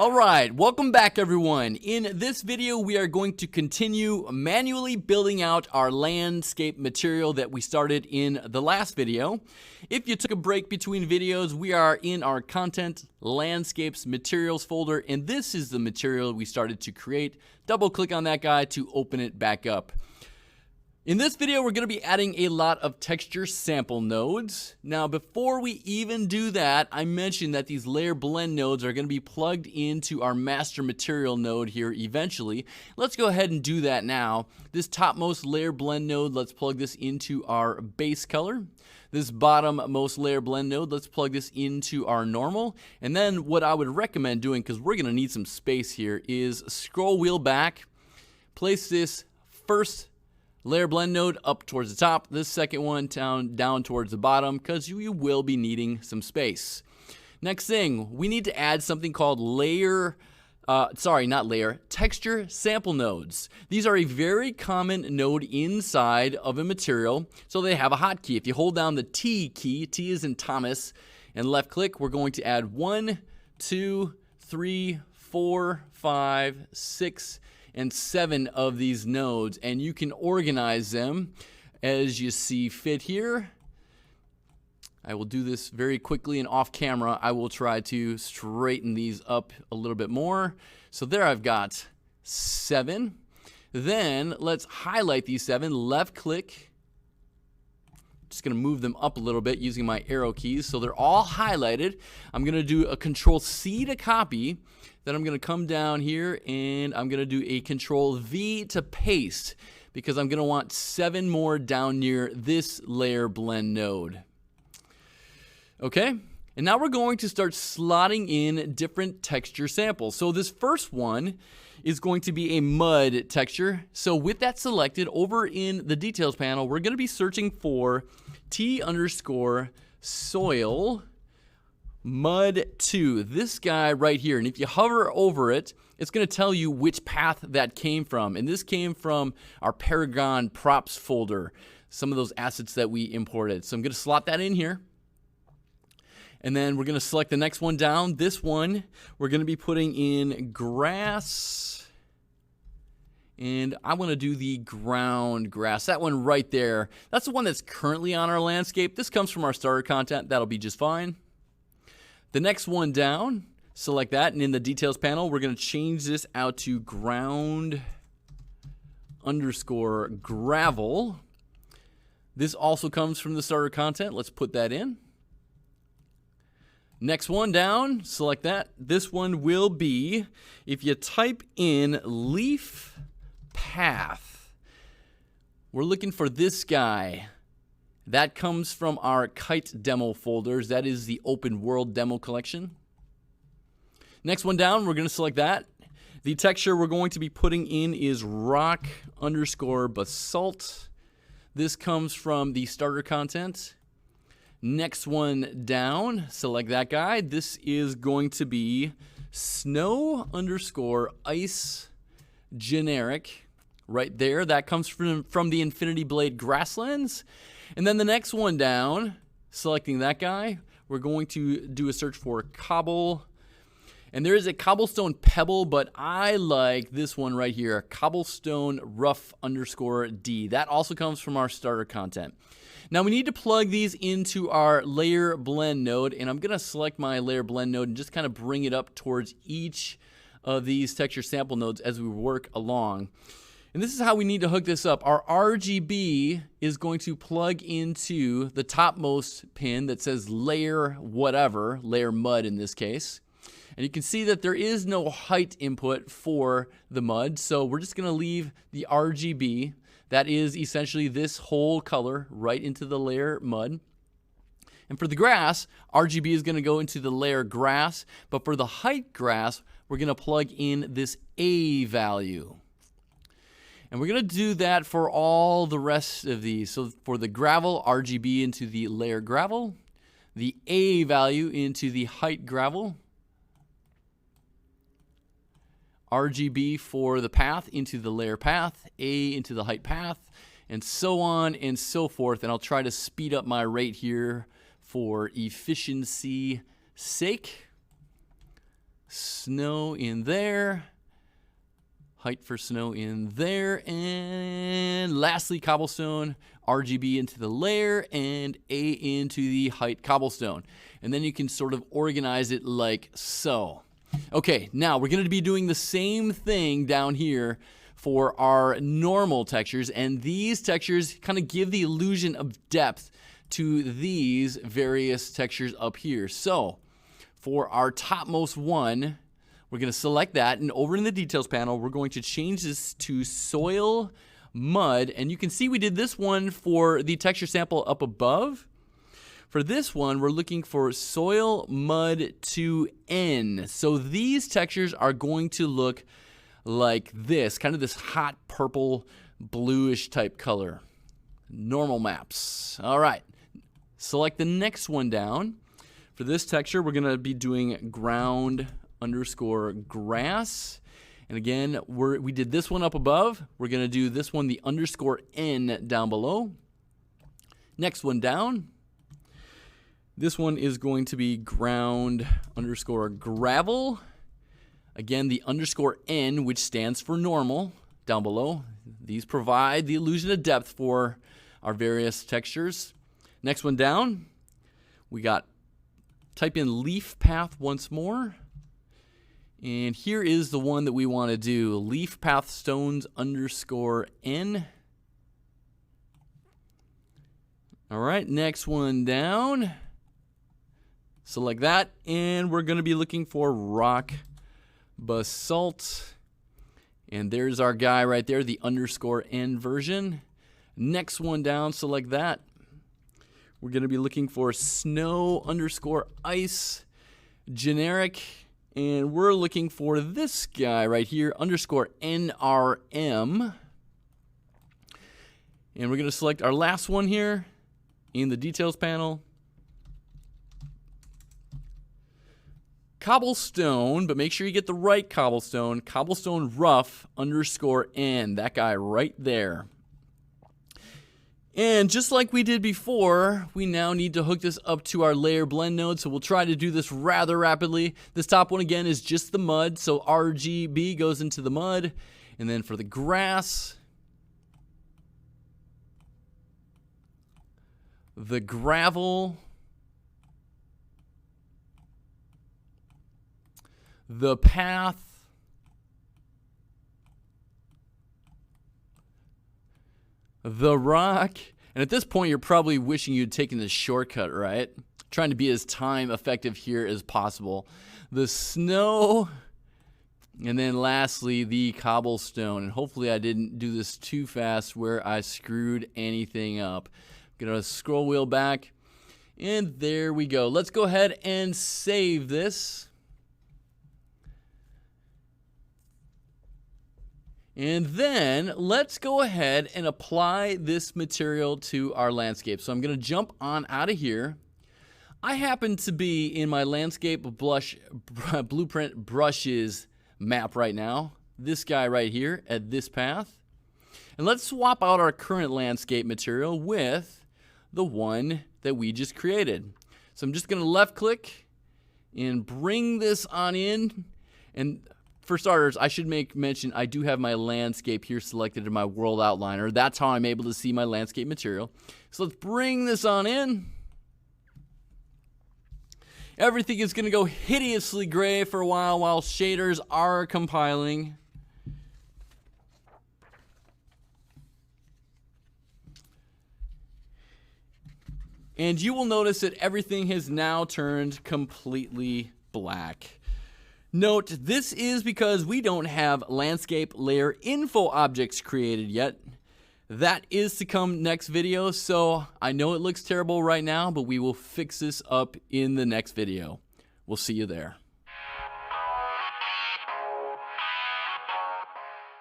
Alright, welcome back everyone. In this video we are going to continue manually building out our landscape material that we started in the last video. If you took a break between videos, we are in our content, landscapes, materials folder, and this is the material we started to create. Double click on that guy to open it back up. In this video, we're going to be adding a lot of texture sample nodes. Now, before we even do that, I mentioned that these layer blend nodes are going to be plugged into our master material node here eventually. Let's go ahead and do that now. This topmost layer blend node, let's plug this into our base color. This bottommost layer blend node, let's plug this into our normal. And then what I would recommend doing, because we're going to need some space here, is scroll wheel back, place this first layer blend node up towards the top, this second one down towards the bottom, because you will be needing some space. Next thing, we need to add something called texture sample nodes. These are a very common node inside of a material, so they have a hotkey. If you hold down the T key, T is in Thomas, and left click, we're going to add 1, 2, 3, 4, 5, 6, and 7 of these nodes, and you can organize them as you see fit here. I will do this very quickly and off camera. I will try to straighten these up a little bit more. So there I've got 7. Then let's highlight these 7, left click. Just going to move them up a little bit using my arrow keys so they're all highlighted. I'm going to do a Control C to copy. Then I'm going to come down here and I'm going to do a Control V to paste because I'm going to want 7 more down near this layer blend node. Okay, and now we're going to start slotting in different texture samples. So this first one is going to be a mud texture. So with that selected, over in the details panel, we're going to be searching for T_soil mud 2, this guy right here. And if you hover over it, it's going to tell you which path that came from. And this came from our Paragon props folder, some of those assets that we imported. So I'm going to slot that in here. And then we're going to select the next one down. This one, we're going to be putting in grass. And I want to do the ground grass, that one right there. That's the one that's currently on our landscape. This comes from our starter content. That'll be just fine. The next one down, select that, and in the details panel, we're going to change this out to ground_gravel. This also comes from the starter content. Let's put that in. Next one down, select that. This one will be, if you type in leaf path, we're looking for this guy. That comes from our kite demo folders. That is the open world demo collection. Next one down, we're going to select that. The texture we're going to be putting in is rock_basalt. This comes from the starter content. Next one down, select that guy. This is going to be snow_ice generic. Right there, that comes from the Infinity Blade Grasslands. And then the next one down, selecting that guy, we're going to do a search for cobble. And there is a cobblestone pebble, but I like this one right here, cobblestone rough_D. That also comes from our starter content. Now we need to plug these into our layer blend node, and I'm going to select my layer blend node and just kind of bring it up towards each of these texture sample nodes as we work along. And this is how we need to hook this up. Our RGB is going to plug into the topmost pin that says layer whatever, layer mud in this case. And you can see that there is no height input for the mud, so we're just going to leave the RGB. That is essentially this whole color right into the layer mud. And for the grass, RGB is going to go into the layer grass, but for the height grass, we're going to plug in this A value. And we're going to do that for all the rest of these. So for the gravel, RGB into the layer gravel, the A value into the height gravel, RGB for the path into the layer path, A into the height path, and so on and so forth. And I'll try to speed up my rate here for efficiency sake. snow in there. Height for snow in there. And lastly, cobblestone, RGB into the layer and A into the height cobblestone. And then you can sort of organize it like so. Okay, now we're going to be doing the same thing down here for our normal textures. And these textures kind of give the illusion of depth to these various textures up here. So for our topmost one, we're going to select that, and over in the details panel, we're going to change this to soil mud. And you can see we did this one for the texture sample up above. For this one, we're looking for soil mud to N. So these textures are going to look like this, kind of this hot purple, bluish type color. Normal maps. All right, select the next one down. For this texture, we're going to be doing ground underscore grass. And again, we did this one up above. We're going to do this one, the underscore N down below. Next one down. This one is going to be ground underscore gravel. Again, the underscore N, which stands for normal, down below. These provide the illusion of depth for our various textures. Next one down, we got type in leaf path once more. And here is the one that we want to do, leaf path stones underscore N. All right, next one down. Select that, and we're going to be looking for rock basalt. And there's our guy right there, the underscore N version. Next one down, select that. We're going to be looking for snow underscore ice generic. And we're looking for this guy right here, underscore NRM. And we're going to select our last one here in the details panel. Cobblestone, but make sure you get the right cobblestone. Cobblestone rough underscore N, that guy right there. And just like we did before, we now need to hook this up to our layer blend node, so we'll try to do this rather rapidly. This top one again is just the mud, so RGB goes into the mud. And then for the grass, the gravel, the path, the rock, and at this point you're probably wishing you'd taken the shortcut, right? Trying to be as time effective here as possible. The snow, and then lastly the cobblestone. And hopefully I didn't do this too fast where I screwed anything up. I'm gonna scroll wheel back, and there we go. Let's go ahead and save this. And then let's go ahead and apply this material to our landscape. So I'm going to jump on out of here. I happen to be in my landscape blueprint brushes map right now. This guy right here at this path. And let's swap out our current landscape material with the one that we just created. So I'm just going to left click and bring this on in. And for starters, I should make mention I do have my landscape here selected in my world outliner. That's how I'm able to see my landscape material. So let's bring this on in. Everything is going to go hideously gray for a while shaders are compiling. And you will notice that everything has now turned completely black. Note, this is because we don't have landscape layer info objects created yet. That is to come next video, so I know it looks terrible right now, but we will fix this up in the next video. We'll see you there.